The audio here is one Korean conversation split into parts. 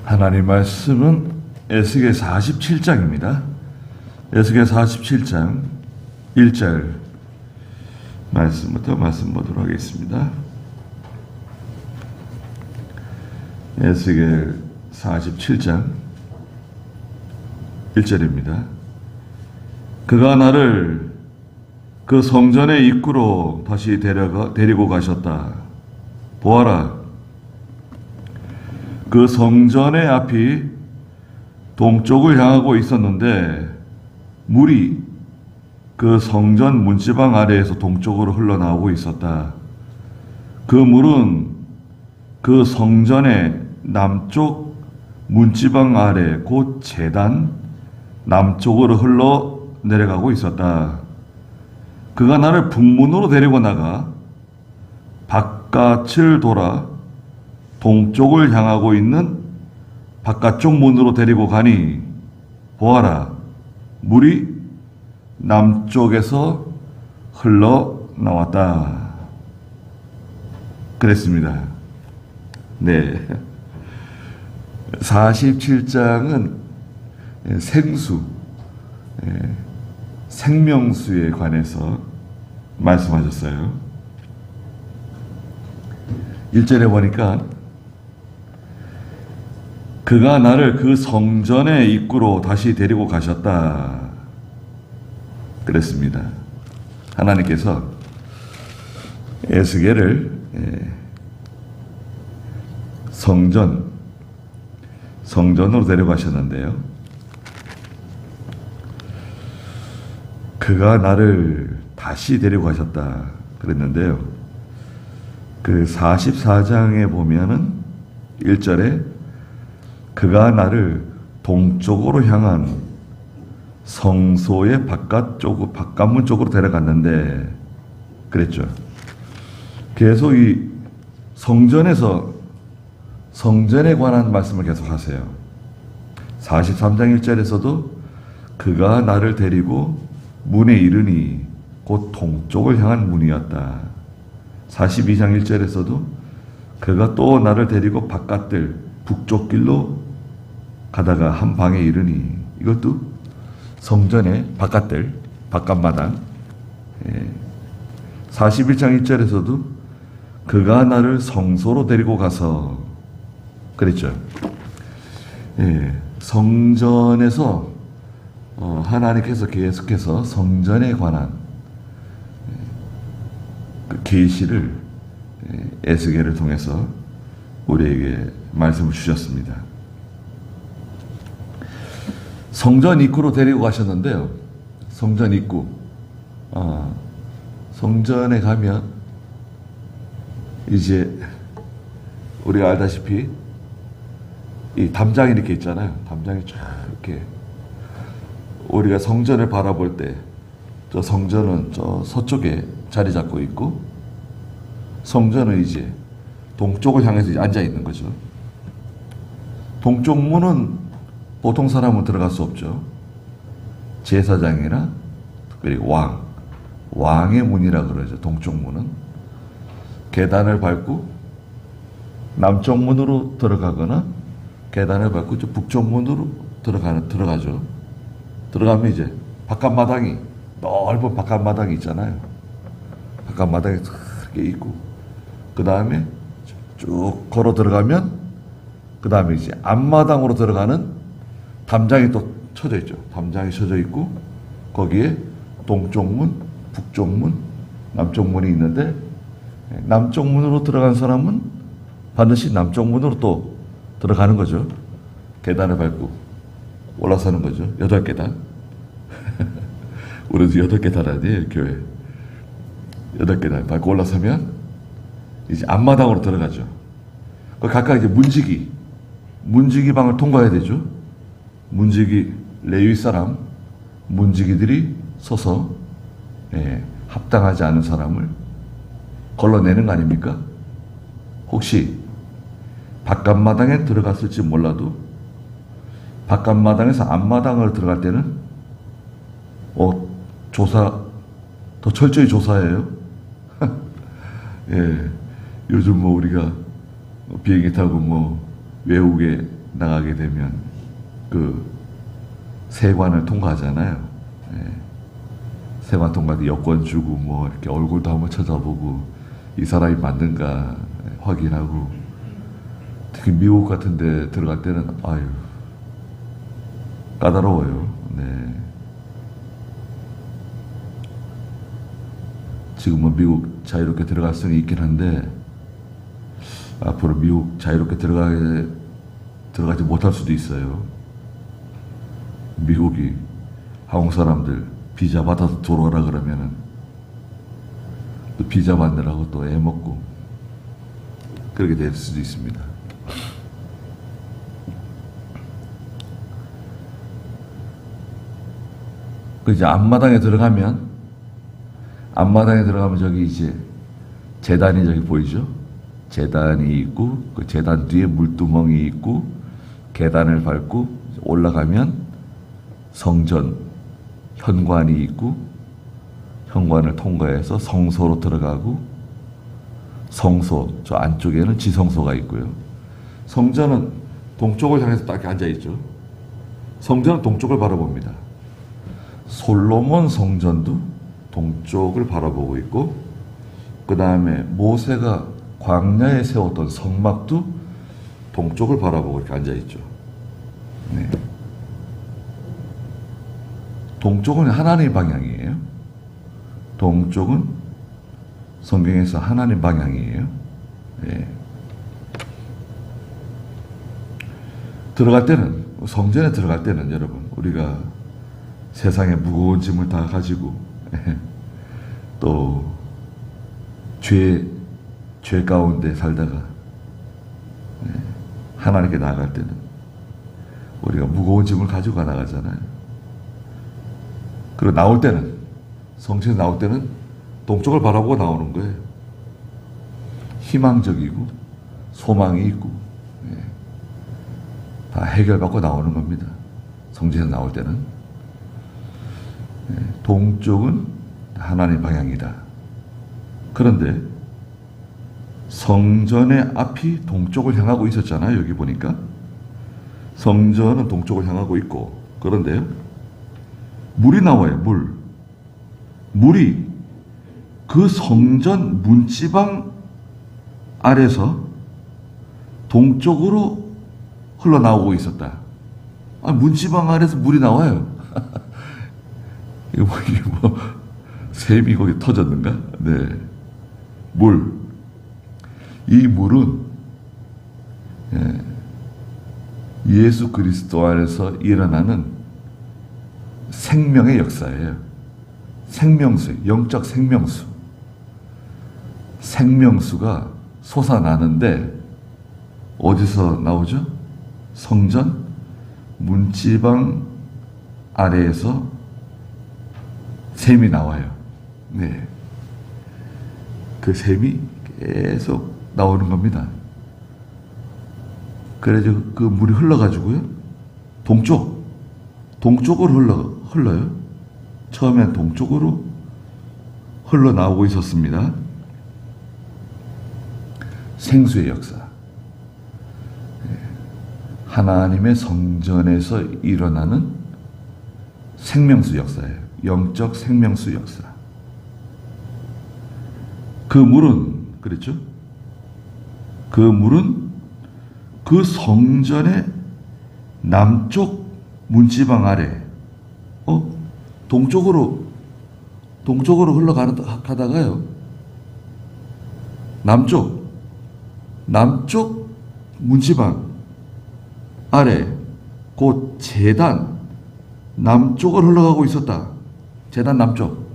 하나님 말씀은 에스겔 47장입니다. 에스겔 47장 1절 말씀부터 말씀 보도록 하겠습니다. 에스겔 47장 1절입니다. 그가 나를 그 성전의 입구로 다시 데리고 가셨다. 보아라, 그 성전의 앞이 동쪽을 향하고 있었는데 물이 그 성전 문지방 아래에서 동쪽으로 흘러나오고 있었다. 그 물은 그 성전의 남쪽 문지방 아래 곧 제단 남쪽으로 흘러 내려가고 있었다. 그가 나를 북문으로 데리고 나가 바깥을 돌아 동쪽을 향하고 있는 바깥쪽 문으로 데리고 가니 보아라, 물이 남쪽에서 흘러나왔다. 그랬습니다. 네. 47장은 생수, 생명수에 관해서 말씀하셨어요. 1절에 보니까 그가 나를 그 성전의 입구로 다시 데리고 가셨다. 그랬습니다. 하나님께서 에스겔을 성전으로 데려가셨는데요. 그가 나를 다시 데리고 가셨다. 그랬는데요. 그 44장에 보면은 1절에 그가 나를 동쪽으로 향한 성소의 바깥문 쪽으로 데려갔는데 그랬죠. 계속 이 성전에 관한 말씀을 계속 하세요. 43장 1절에서도 그가 나를 데리고 문에 이르니 곧 동쪽을 향한 문이었다. 42장 1절에서도 그가 또 나를 데리고 바깥들 북쪽 길로 가다가 한 방에 이르니, 이것도 성전의 바깥들, 바깥마당. 41장 1절에서도 그가 나를 성소로 데리고 가서 그랬죠. 성전에서 하나님께서 계속해서 성전에 관한 그 계시를 에스겔을 통해서 우리에게 말씀을 주셨습니다. 성전 입구로 데리고 가셨는데요. 성전 입구. 성전에 가면 이제 우리가 알다시피 이 담장이 이렇게 있잖아요. 담장이 쫙 이렇게 우리가 성전을 바라볼 때 저 성전은 저 서쪽에 자리 잡고 있고 성전은 이제 동쪽을 향해서 이제 앉아 있는 거죠. 동쪽 문은 보통 사람은 들어갈 수 없죠. 제사장이나 특별히 왕의 문이라 그러죠. 동쪽 문은 계단을 밟고 남쪽 문으로 들어가거나 계단을 밟고 북쪽 문으로 들어가죠. 들어가면 이제 바깥마당이 넓은 바깥마당이 있잖아요. 바깥마당이 이렇게 있고 그 다음에 쭉 걸어 들어가면 그 다음에 이제 앞마당으로 들어가는 담장이 또 쳐져 있죠. 담장이 쳐져 있고 거기에 동쪽 문, 북쪽 문, 남쪽 문이 있는데 남쪽 문으로 들어간 사람은 반드시 남쪽 문으로 또 들어가는 거죠. 계단을 밟고 올라서는 거죠. 8계단. 우리도 8계단 아니에요, 교회. 8계단 밟고 올라서면 이제 앞마당으로 들어가죠. 각각 이제 문지기 방을 통과해야 되죠. 문지기 레위 사람 문지기들이 서서 합당하지 않은 사람을 걸러내는 거 아닙니까? 혹시 바깥마당에 들어갔을지 몰라도 바깥마당에서 앞마당을 들어갈 때는 더 철저히 조사해요. 요즘 우리가 비행기 타고 외국에 나가게 되면 그 세관을 통과하잖아요. 예. 세관 통과도 여권 주고 뭐 이렇게 얼굴도 한번 찾아보고 이 사람이 맞는가 확인하고, 특히 미국 같은 데 들어갈 때는 아유 까다로워요. 네. 지금은 미국 자유롭게 들어갈 수는 있긴 한데 앞으로 미국 자유롭게 들어가지 못할 수도 있어요. 미국이 한국 사람들 비자 받아서 들어오라 그러면은 또 비자 받느라고 또 애먹고 그렇게 될 수도 있습니다. 그 이제 앞마당에 들어가면 저기 이제 제단이 저기 보이죠? 제단이 있고 그 제단 뒤에 물두멍이 있고 계단을 밟고 올라가면 성전 현관이 있고 현관을 통과해서 성소로 들어가고, 성소 저 안쪽에는 지성소가 있고요. 성전은 동쪽을 향해서 딱 앉아 있죠. 성전은 동쪽을 바라봅니다. 솔로몬 성전도 동쪽을 바라보고 있고, 그 다음에 모세가 광야에 세웠던 성막도 동쪽을 바라보고 이렇게 앉아 있죠. 네. 동쪽은 하나님 방향이에요. 동쪽은 성경에서 하나님 방향이에요. 네. 들어갈 때는, 성전에 들어갈 때는 여러분, 우리가 세상의 무거운 짐을 다 가지고 또 죄 가운데 살다가 하나님께 나아갈 때는 우리가 무거운 짐을 가지고 나가잖아요. 그리고 나올 때는, 성전에 나올 때는 동쪽을 바라보고 나오는 거예요. 희망적이고 소망이 있고 다 해결받고 나오는 겁니다. 성전에 나올 때는. 동쪽은 하나님 방향이다. 그런데 성전의 앞이 동쪽을 향하고 있었잖아요. 여기 보니까 성전은 동쪽을 향하고 있고, 그런데요 물이 나와요. 물이 그 성전 문지방 아래서 동쪽으로 흘러나오고 있었다. 문지방 아래서 물이 나와요. 이거 뭐 샘이 거기 터졌는가? 네. 이 물은 예수 그리스도 안에서 일어나는 생명의 역사예요. 생명수, 영적 생명수. 생명수가 솟아나는데 어디서 나오죠? 성전 문지방 아래에서 샘이 나와요. 네. 그 샘이 계속 나오는 겁니다. 그래서 그 물이 흘러가지고요. 동쪽으로 흘러요. 처음엔 동쪽으로 흘러나오고 있었습니다. 생수의 역사. 하나님의 성전에서 일어나는 생명수 역사예요. 영적 생명수 역사. 그 물은, 그렇죠? 그 물은 그 성전의 남쪽 문지방 아래, 동쪽으로 흘러가다가요. 남쪽 문지방 아래, 곧 제단 남쪽을 흘러가고 있었다. 제단 남쪽.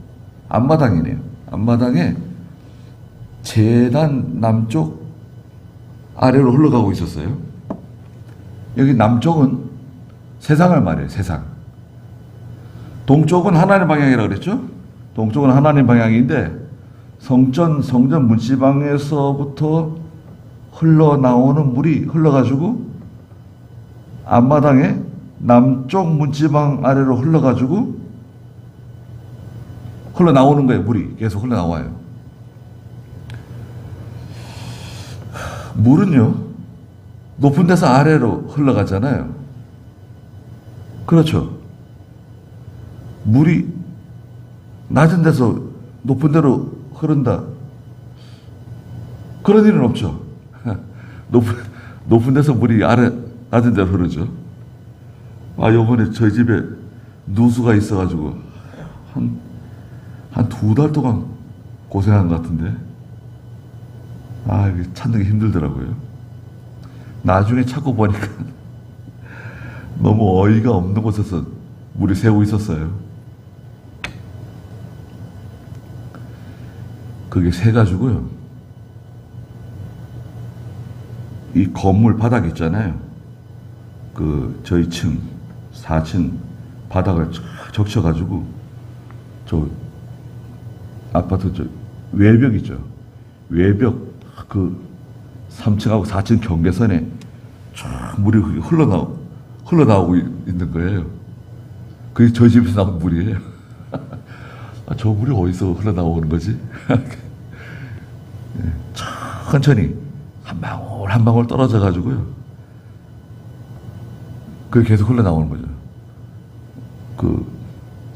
앞마당이네요. 앞마당에 제단 남쪽 아래로 흘러가고 있었어요. 여기 남쪽은 세상을 말해요. 세상. 동쪽은 하나님 방향이라고 그랬죠? 동쪽은 하나님 방향인데 성전 문지방에서부터 흘러나오는 물이 흘러가지고 앞마당에 남쪽 문지방 아래로 흘러가지고 흘러나오는 거예요. 물이 계속 흘러나와요. 물은요, 높은 데서 아래로 흘러가잖아요. 그렇죠. 물이 낮은 데서 높은 데로 흐른다. 그런 일은 없죠. 높은 데서 물이 낮은 데로 흐르죠. 요번에 저희 집에 누수가 있어가지고 한 2달 동안 고생한 것 같은데, 이게 찾는 게 힘들더라고요. 나중에 찾고 보니까 너무 어이가 없는 곳에서 물이 새고 있었어요. 그게 새가지고요, 이 건물 바닥 있잖아요. 저희 층 4층 바닥을 쫙 적셔가지고 저 아파트 외벽 있죠. 외벽 3층하고 4층 경계선에 쫙 물이 흘러나오고 있는 거예요. 그게 저희 집에서 나온 물이에요. 저 물이 어디서 흘러나오는 거지? 천천히 한 방울 한 방울 떨어져 가지고요, 그게 계속 흘러나오는 거죠.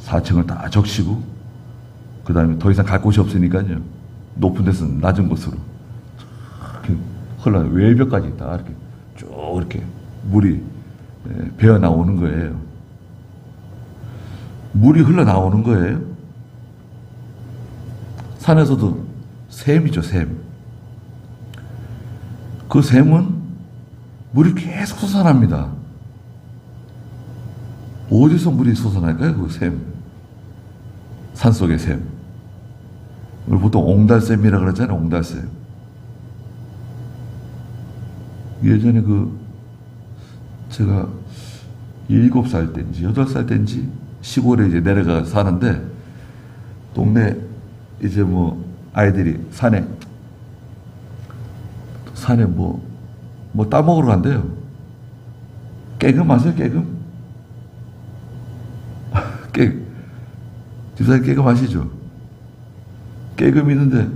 4층을 다 적시고, 그 다음에 더 이상 갈 곳이 없으니까요, 높은 데서는 낮은 곳으로 이렇게 흘러요. 외벽까지 있다 이렇게 쭉 이렇게 물이 배어 나오는 거예요. 물이 흘러나오는 거예요. 산에서도 샘이죠, 샘. 그 샘은 물이 계속 솟아납니다. 어디서 물이 솟아날까요? 그 샘. 산속의 샘. 이걸 보통 옹달샘이라고 그러잖아요, 옹달샘. 예전에 제가 7살 때인지 8살 때인지 시골에 이제 내려가 사는데, 동네 이제 아이들이 산에 따먹으러 간대요. 깨금 아세요? 깨금? 집사님 깨금 아시죠? 깨금 있는데,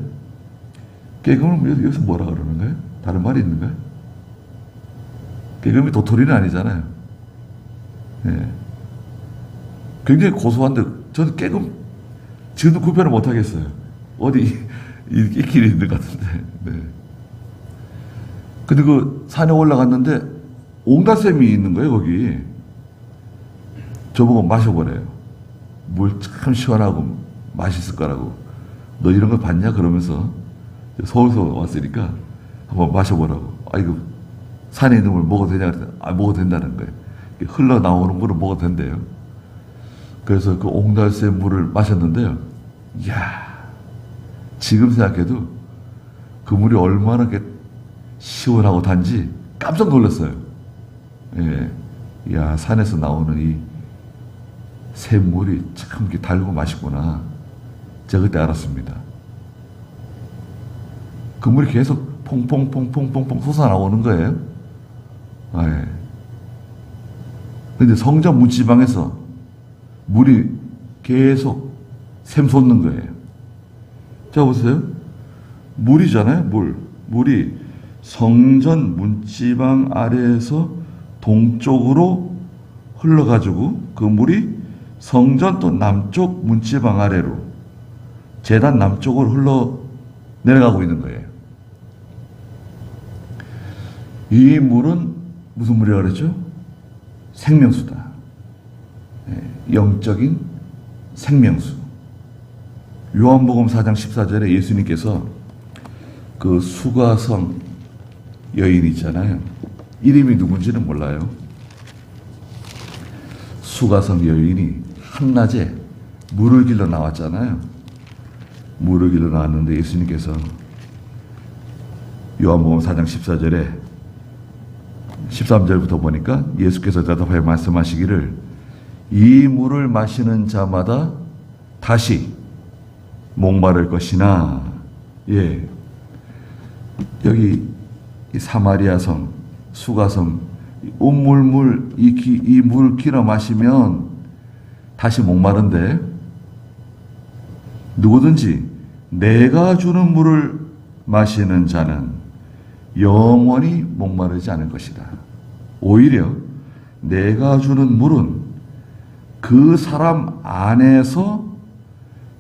깨금을 여기서 뭐라 그러는 거예요? 다른 말이 있는가요? 깨금이 도토리는 아니잖아요. 예. 굉장히 고소한데, 저는 깨금 지금도 구별을 못 하겠어요. 어디 이 길이 있는 것 같은데. 네. 근데 산에 올라갔는데 옹달샘이 있는 거예요, 거기. 저보고 마셔보래요. 물 참 시원하고 맛있을 거라고. 너 이런 거 봤냐? 그러면서 서울서 왔으니까 한번 마셔보라고. 이거 산에 있는 물 먹어도 되냐? 그랬더니 먹어도 된다는 거예요. 흘러나오는 물을 먹어도 된대요. 그래서 그 옹달샘 물을 마셨는데요, 이야, 지금 생각해도 그 물이 얼마나 시원하고 단지 깜짝 놀랐어요. 예. 이야, 산에서 나오는 이 샘물이 참 이렇게 달고 맛있구나. 제가 그때 알았습니다. 그 물이 계속 퐁퐁퐁퐁퐁 솟아나오는 거예요. 예. 근데 성전 문지방에서 물이 계속 샘솟는 거예요. 자, 보세요. 물이잖아요, 물이 성전 문지방 아래에서 동쪽으로 흘러가지고 그 물이 성전 또 남쪽 문지방 아래로 제단 남쪽으로 흘러 내려가고 있는 거예요. 이 물은 무슨 물이라고 그랬죠? 생명수다. 영적인 생명수. 요한복음 4장 14절에 예수님께서 그 수가성 여인 있잖아요. 이름이 누군지는 몰라요. 수가성 여인이 한낮에 물을 길러 나왔잖아요. 물을 길러 나왔는데 예수님께서 요한복음 4장 14절에 13절부터 보니까 예수께서 대답하여 말씀하시기를, 이 물을 마시는 자마다 다시 목마를 것이나. 예, 여기 이 사마리아 성, 수가성, 온물물 이 물을 길어 마시면 다시 목마른데, 누구든지 내가 주는 물을 마시는 자는 영원히 목마르지 않을 것이다. 오히려 내가 주는 물은 그 사람 안에서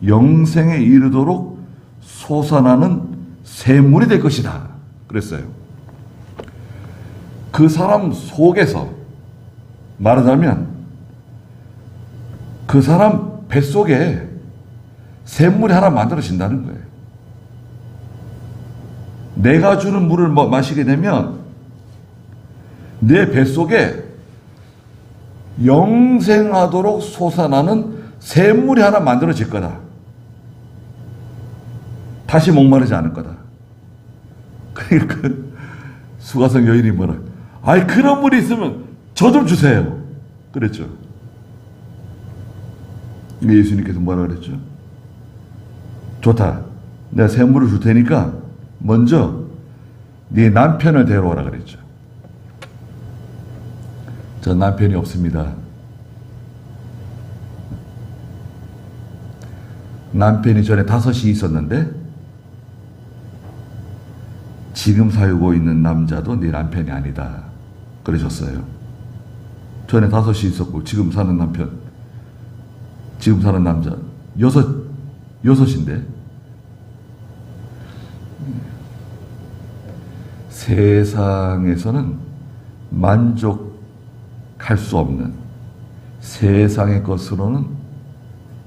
영생에 이르도록 솟아나는 샘물이 될 것이다. 그랬어요. 그 사람 속에서, 말하자면 그 사람 뱃속에 샘물이 하나 만들어진다는 거예요. 내가 주는 물을 마시게 되면 내 뱃속에 영생하도록 솟아나는 샘물이 하나 만들어질 거다. 다시 목마르지 않을 거다. 그러니까 수가성 여인이 뭐라, 아이 그런 물이 있으면 저 좀 주세요. 그랬죠. 예수님께서 뭐라 그랬죠? 좋다. 내가 샘물을 줄 테니까 먼저 네 남편을 데려오라 그랬죠. 저 남편이 없습니다. 남편이 전에 5이 있었는데 지금 살고 있는 남자도 네 남편이 아니다. 그러셨어요. 전에 5이 있었고 지금 사는 남편, 지금 사는 남자 여섯인데 세상에서는 만족할 수 없는, 세상의 것으로는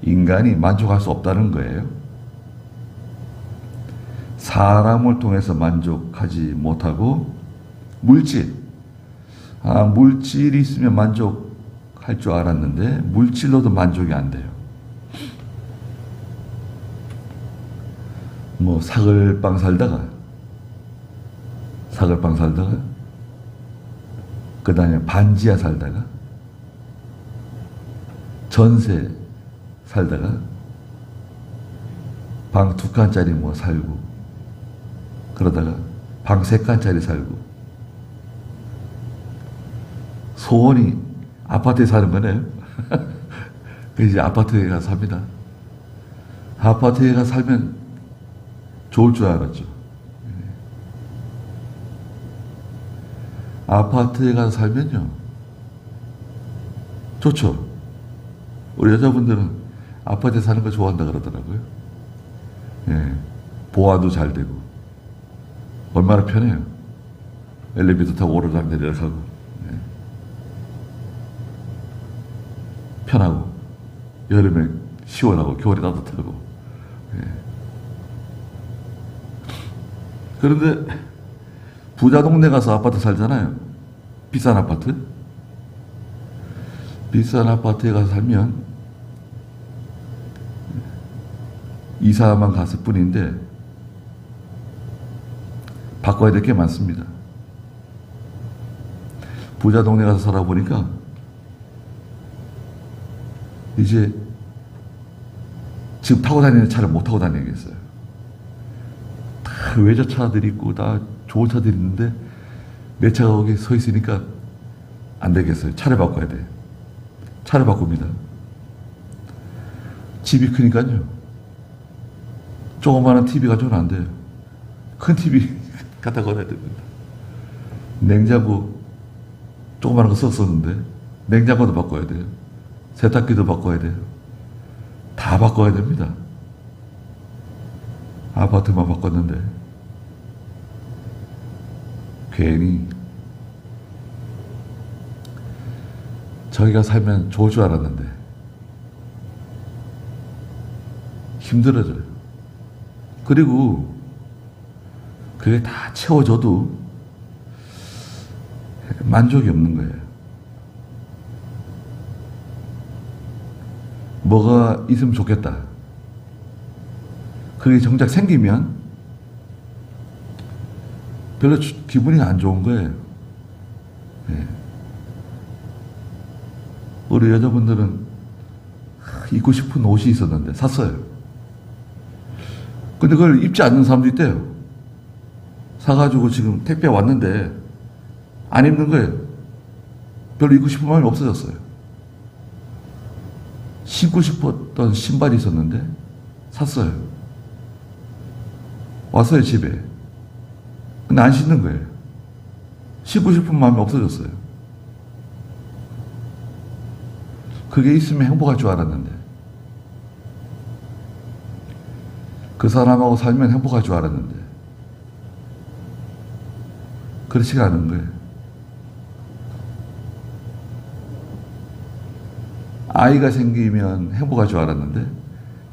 인간이 만족할 수 없다는 거예요. 사람을 통해서 만족하지 못하고 물질이 있으면 만족할 줄 알았는데 물질로도 만족이 안 돼요. 뭐 사글빵 살다가 그 다음에 반지하 살다가 전세 살다가 방 2칸짜리 뭐 살고 그러다가 방 3칸짜리 살고 소원이 아파트에 사는 거네요. 그래서 이제 아파트에 가서 삽니다. 아파트에 가서 살면 좋을 줄 알았죠. 아파트에 가서 살면요 좋죠. 우리 여자분들은 아파트에 사는 거 좋아한다 그러더라고요. 예, 보안도 잘 되고 얼마나 편해요. 엘리베이터 타고 오르락 내리락 하고 예. 편하고 여름에 시원하고 겨울에 따뜻하고 예. 그런데 부자 동네 가서 아파트 살잖아요. 비싼 아파트. 비싼 아파트에 가서 살면 이사만 갔을 뿐인데 바꿔야 될 게 많습니다. 부자 동네 가서 살아보니까 이제 지금 타고 다니는 차를 못 타고 다니겠어요. 다 외제차들이 있고 다 좋은 차들이 있는데 내 차가 거기 서 있으니까 안 되겠어요. 차를 바꿔야 돼. 차를 바꿉니다. 집이 크니까요. 조그마한 TV 가지고는 안 돼요. 큰 TV 갖다 걸어야 됩니다. 냉장고 조그마한 거 썼었는데 냉장고도 바꿔야 돼요. 세탁기도 바꿔야 돼요. 다 바꿔야 됩니다. 아파트만 바꿨는데 괜히 저희가 살면 좋을 줄 알았는데 힘들어져요. 그리고 그게 다 채워져도 만족이 없는 거예요. 뭐가 있으면 좋겠다. 그게 정작 생기면 별로 기분이 안 좋은 거예요. 네. 우리 여자분들은 입고 싶은 옷이 있었는데 샀어요. 근데 그걸 입지 않는 사람도 있대요. 사가지고 지금 택배 왔는데 안 입는 거예요. 별로 입고 싶은 마음이 없어졌어요. 신고 싶었던 신발이 있었는데 샀어요. 왔어요, 집에. 근데 안 씻는 거예요. 씻고 싶은 마음이 없어졌어요. 그게 있으면 행복할 줄 알았는데, 그 사람하고 살면 행복할 줄 알았는데, 그렇지가 않은 거예요. 아이가 생기면 행복할 줄 알았는데,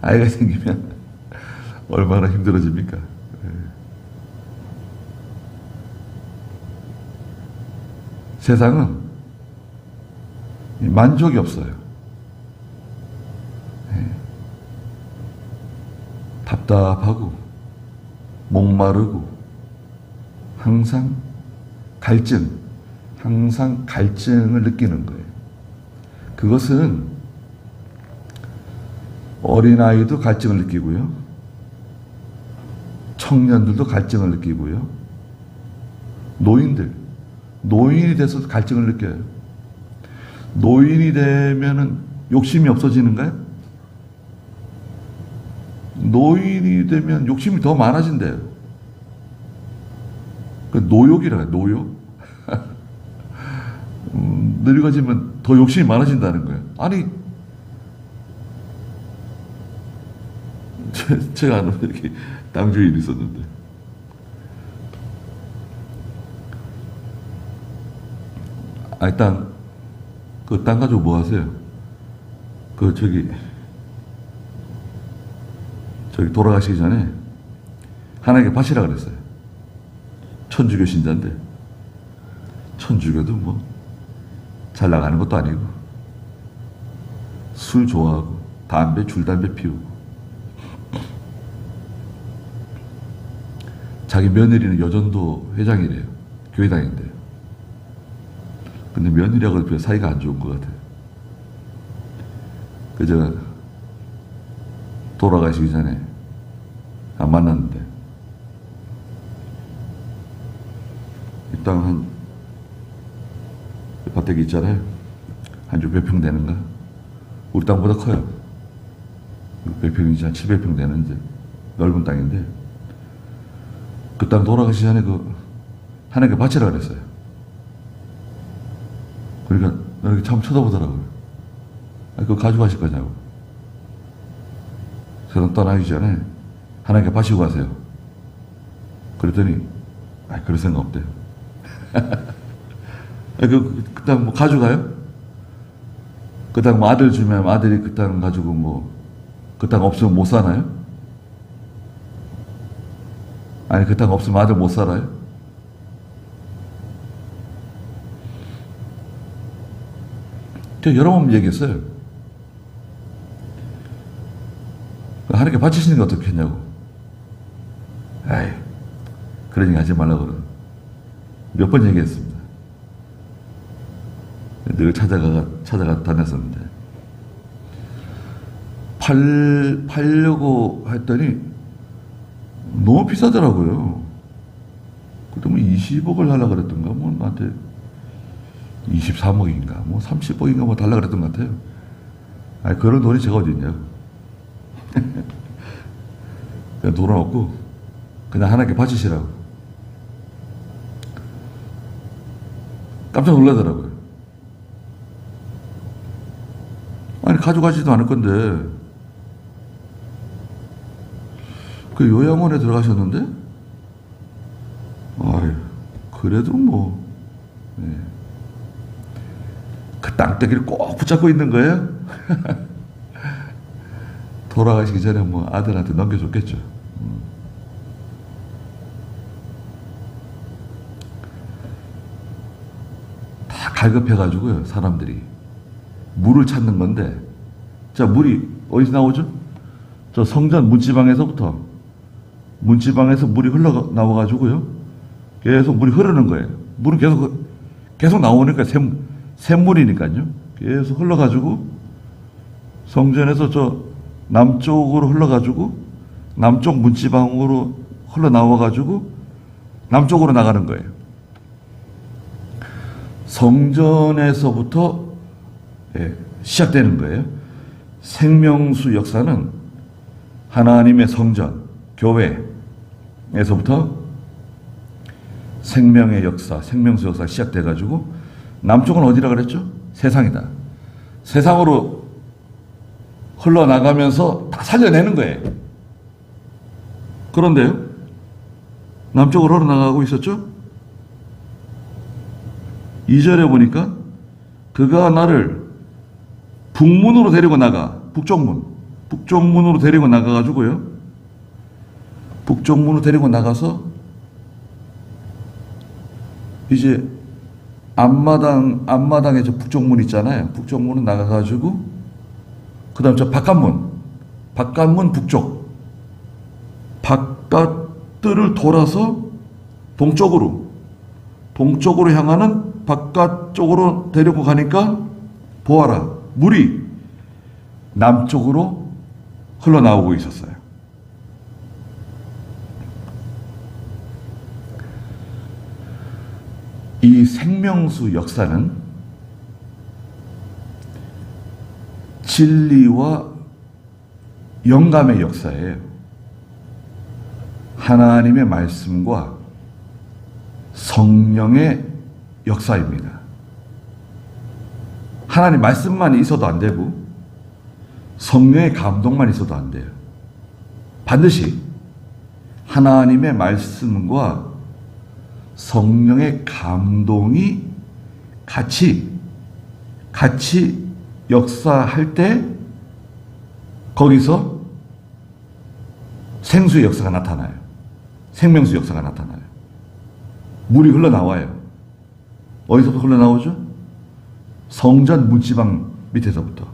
아이가 생기면 얼마나 힘들어집니까? 세상은 만족이 없어요. 답답하고 목마르고 항상 갈증을 느끼는 거예요. 그것은 어린아이도 갈증을 느끼고요. 청년들도 갈증을 느끼고요. 노인이 돼서 갈증을 느껴요. 노인이 되면은 욕심이 없어지는가요? 노인이 되면 욕심이 더 많아진대요. 그 노욕이라 해요, 노욕. 늙어지면 더 욕심이 많아진다는 거예요. 아니, 제가 아는 이렇게 땅 주인이 있었는데, 아니, 땅 가지고 뭐 하세요? 저기 돌아가시기 전에 하나님께 바치라 그랬어요. 천주교 신자인데, 천주교도 뭐 잘 나가는 것도 아니고, 술 좋아하고, 줄담배 피우고, 자기 며느리는 여전도 회장이래요. 교회당인데요. 근데 며느리하고 별 사이가 안 좋은 것 같아요. 제가 돌아가시기 전에 안 만났는데, 이 땅 밭대기 있잖아요. 한 주 몇 평 되는가? 우리 땅보다 커요. 몇 평인지 한 700평 되는데, 넓은 땅인데, 그 땅 돌아가시기 전에 하나님께 바치라 그랬어요. 그러니까 이렇게 참 쳐다보더라고요. 그거 가져가실 거냐고. 저는 떠나기 전에 하나님께 바치고 가세요. 그랬더니, 그럴 생각 없대요. 그 땅 뭐 가져가요? 그 땅 뭐 아들 주면 아들이 그 땅 가지고 그 땅 없으면 못 사나요? 아니, 그 땅 없으면 아들 못 살아요? 제가 여러 번 얘기했어요. 하나님께 바치시는 게 어떻겠냐고. 그런 얘기 하지 말라고 그러는. 몇 번 얘기했습니다. 늘 찾아가 다녔었는데, 팔려고 했더니 너무 비싸더라고요. 그때 20억을 하려고 그랬던가, 나한테 23억인가, 30억인가 달라고 그랬던 것 같아요. 그런 돈이 제가 어디 있냐고. 그냥 돈은 없고, 그냥 하나님께 바치시라고. 깜짝 놀라더라고요. 가져가지도 않을 건데, 그 요양원에 들어가셨는데, 그래도 그 땅떼기를 꼭 붙잡고 있는 거예요? 돌아가시기 전에 아들한테 넘겨줬겠죠. 다 갈급해가지고요, 사람들이. 물을 찾는 건데, 자, 물이 어디서 나오죠? 저 성전 문지방에서 물이 흘러나와가지고요, 계속 물이 흐르는 거예요. 물은 계속 나오니까 샘물이니까요. 계속 흘러가지고, 성전에서 저 남쪽으로 흘러가지고, 남쪽 문지방으로 흘러나와가지고, 남쪽으로 나가는 거예요. 성전에서부터 시작되는 거예요. 생명수 역사는 하나님의 성전, 교회에서부터 생명의 역사, 생명수 역사가 시작돼가지고 남쪽은 어디라 그랬죠? 세상이다. 세상으로 흘러나가면서 다 살려내는 거예요. 그런데요, 남쪽으로 흘러나가고 있었죠? 2절에 보니까 그가 나를 북문으로 데리고 나가, 북쪽문으로 데리고 나가가지고요, 북쪽문으로 데리고 나가서 이제 앞마당에 저 북쪽문 있잖아요. 북쪽문은 나가가지고 그 다음 저 바깥문 북쪽, 바깥들을 돌아서 동쪽으로 향하는 바깥쪽으로 데리고 가니까 보아라, 물이 남쪽으로 흘러나오고 있었어요. 이 생명수 역사는 진리와 영감의 역사예요. 하나님의 말씀과 성령의 역사입니다. 하나님 말씀만 있어도 안 되고 성령의 감동만 있어도 안 돼요. 반드시 하나님의 말씀과 성령의 감동이 같이 역사할 때 거기서 생수의 역사가 나타나요. 생명수 역사가 나타나요. 물이 흘러나와요. 어디서부터 흘러나오죠? 성전 문지방 밑에서부터.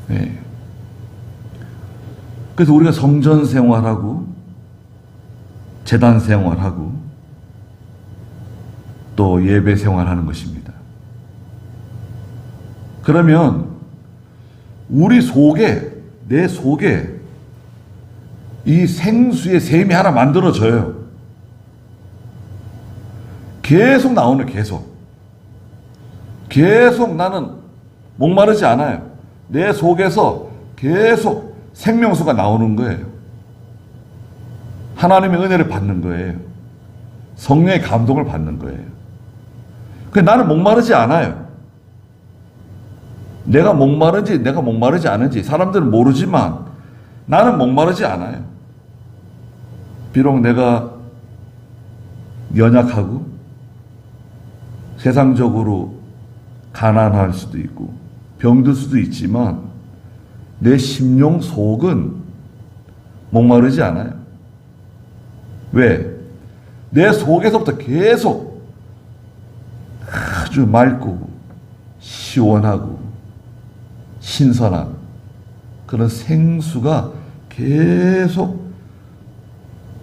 네. 그래서 우리가 성전 생활하고 제단 생활하고 또 예배 생활하는 것입니다. 그러면 우리 속에, 내 속에 이 생수의 샘이 하나 만들어져요. 계속 나오는, 계속 나는 목마르지 않아요. 내 속에서 계속 생명수가 나오는 거예요. 하나님의 은혜를 받는 거예요. 성령의 감동을 받는 거예요. 나는 목마르지 않아요. 내가 목마르지 않은지 사람들은 모르지만 나는 목마르지 않아요. 비록 내가 연약하고 세상적으로 가난할 수도 있고 병들 수도 있지만 내 심령 속은 목마르지 않아요. 왜? 내 속에서부터 계속 아주 맑고 시원하고 신선한 그런 생수가 계속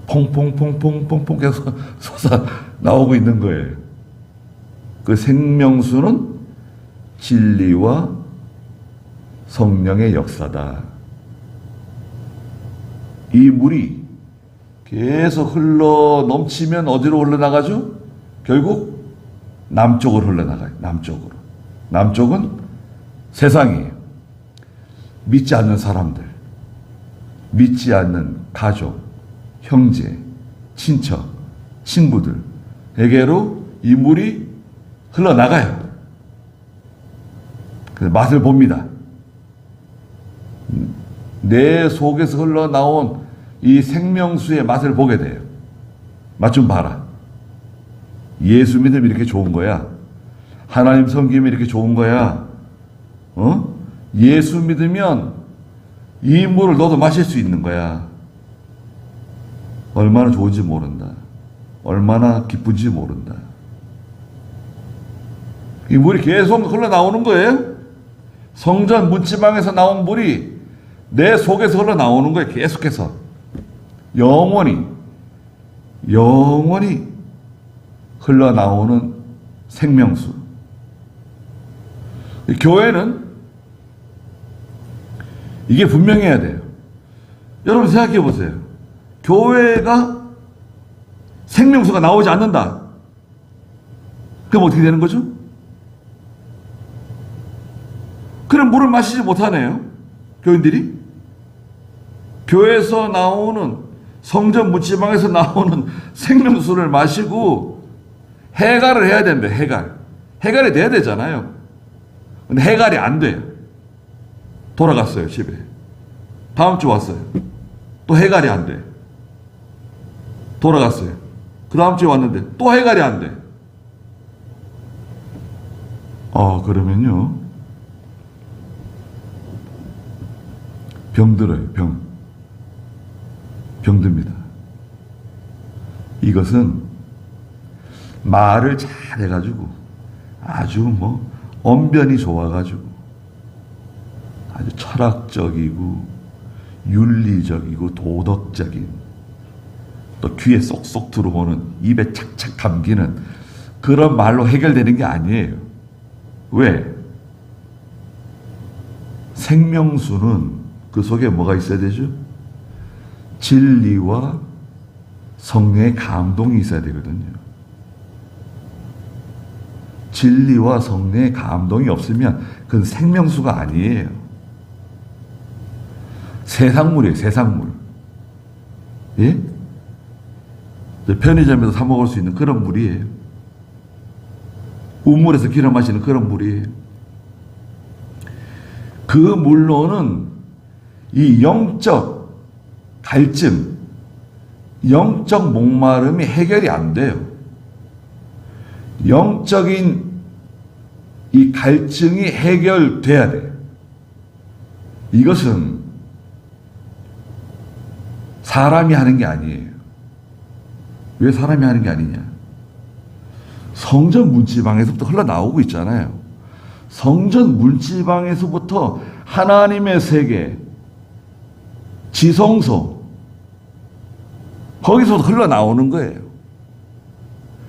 퐁퐁퐁퐁퐁 계속 솟아 나오고 있는 거예요. 그 생명수는 진리와 성령의 역사다. 이 물이 계속 흘러 넘치면 어디로 흘러나가죠? 결국 남쪽으로 흘러나가요. 남쪽으로. 남쪽은 세상이에요. 믿지 않는 사람들, 믿지 않는 가족, 형제, 친척, 친구들에게로 이 물이 흘러나가요. 그래서 맛을 봅니다. 내 속에서 흘러나온 이 생명수의 맛을 보게 돼요. 맛 좀 봐라. 예수 믿음이 이렇게 좋은 거야. 하나님 섬김이 이렇게 좋은 거야. 예수 믿으면 이 물을 너도 마실 수 있는 거야. 얼마나 좋은지 모른다. 얼마나 기쁜지 모른다. 이 물이 계속 흘러나오는 거예요. 성전 문지방에서 나온 물이 내 속에서 흘러나오는 거예요. 계속해서. 영원히 흘러나오는 생명수. 교회는 이게 분명해야 돼요. 여러분 생각해 보세요. 교회가 생명수가 나오지 않는다. 그럼 어떻게 되는 거죠? 그럼 물을 마시지 못하네요. 교인들이. 교회에서 나오는 성전 문지방에서 나오는 생명수를 마시고 해갈을 해야 된대. 해갈이 돼야 되잖아요. 근데 해갈이 안 돼요. 돌아갔어요, 집에. 다음 주 왔어요. 또 해갈이 안 돼. 돌아갔어요. 그 다음 주에 왔는데 또 해갈이 안 돼. 그러면요, 병들어요. 병듭니다. 이것은 말을 잘 해가지고 아주 언변이 좋아가지고 아주 철학적이고 윤리적이고 도덕적인, 또 귀에 쏙쏙 들어오는, 입에 착착 감기는 그런 말로 해결되는 게 아니에요. 왜? 생명수는 그 속에 뭐가 있어야 되죠? 진리와 성령의 감동이 있어야 되거든요. 진리와 성령의 감동이 없으면 그건 생명수가 아니에요. 세상물이에요, 세상물. 예? 편의점에서 사 먹을 수 있는 그런 물이에요. 우물에서 길어 마시는 그런 물이에요. 그 물로는 이 영적 갈증, 영적 목마름이 해결이 안 돼요. 영적인 이 갈증이 해결돼야 돼요. 이것은 사람이 하는 게 아니에요. 왜 사람이 하는 게 아니냐? 성전 문지방에서부터 흘러나오고 있잖아요. 성전 문지방에서부터 하나님의 세계, 지성소, 거기서부터 흘러나오는 거예요.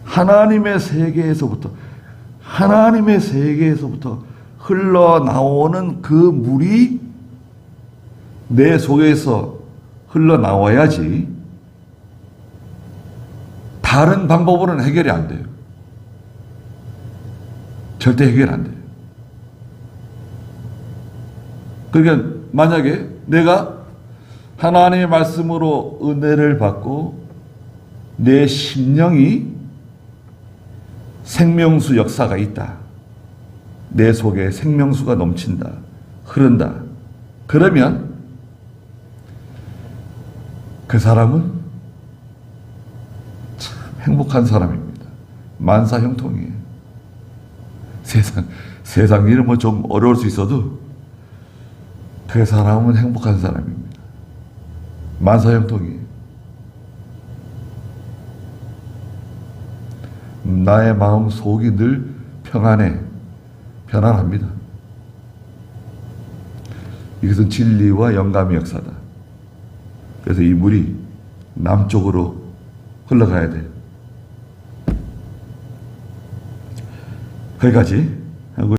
하나님의 세계에서부터 흘러나오는 그 물이 내 속에서 흘러나와야지 다른 방법으로는 해결이 안 돼요. 절대 해결 안 돼요. 그러니까 만약에 내가 하나님의 말씀으로 은혜를 받고 내 심령이 생명수 역사가 있다. 내 속에 생명수가 넘친다. 흐른다. 그러면 그 사람은 참 행복한 사람입니다. 만사형통이에요. 세상 일은 좀 어려울 수 있어도 그 사람은 행복한 사람입니다. 만사형통이에요. 나의 마음 속이 늘 편안합니다. 이것은 진리와 영감의 역사다. 그래서 이 물이 남쪽으로 흘러가야 돼요. 거기까지